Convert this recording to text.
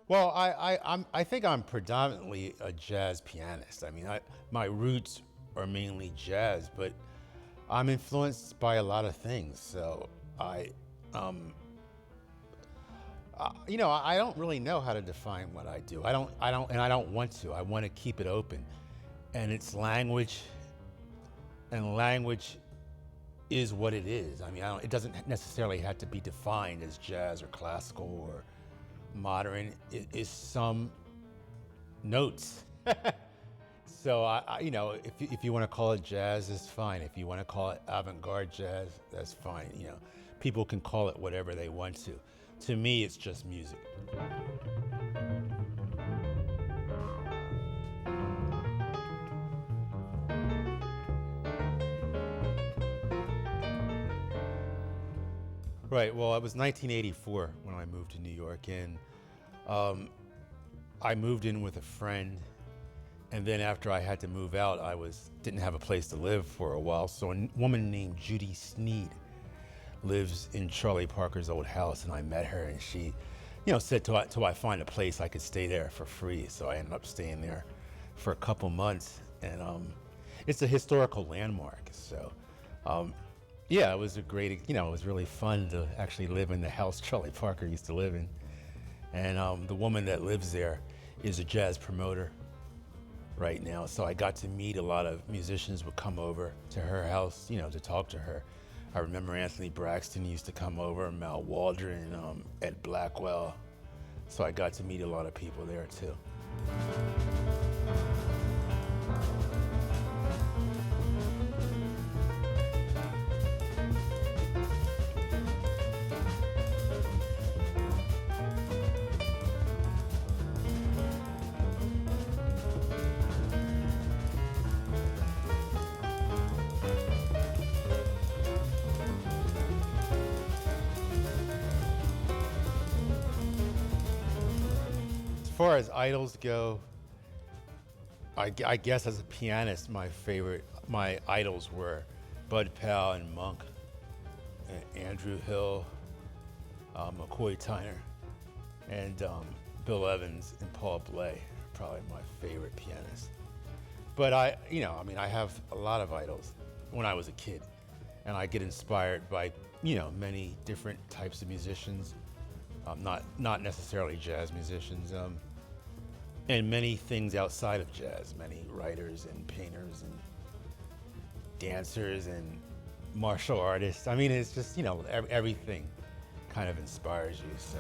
Well, I think I'm predominantly a jazz pianist. I mean, my roots are mainly jazz, but I'm influenced by a lot of things. So um, I don't really know how to define what I do. And I don't want to. I want to keep it open, and it's language, and language is what it is. I mean, it doesn't necessarily have to be defined as jazz or classical or modern. It is some notes. So if you want to call it jazz, it's fine. If you want to call it avant-garde jazz, that's fine. People can call it whatever they want to. To me, it's just music. Right. Well, it was 1984 when I moved to New York, and I moved in with a friend. And then after I had to move out, didn't have a place to live for a while. So a woman named Judy Sneed lives in Charlie Parker's old house, and I met her, and she, said till I find a place I could stay there for free. So I ended up staying there for a couple months, and it's a historical landmark. So yeah, it was it was really fun to actually live in the house Charlie Parker used to live in. And the woman that lives there is a jazz promoter right now. So I got to meet a lot of musicians would come over to her house, to talk to her. I remember Anthony Braxton used to come over, Mal Waldron, Ed Blackwell. So I got to meet a lot of people there too. As far as idols go, I guess as a pianist, my idols were Bud Powell and Monk, and Andrew Hill, McCoy Tyner, and Bill Evans and Paul Bley, probably my favorite pianists. But I have a lot of idols when I was a kid, and I get inspired by, many different types of musicians, not necessarily jazz musicians, and many things outside of jazz, many writers and painters and dancers and martial artists. I mean, it's just, everything kind of inspires you, so.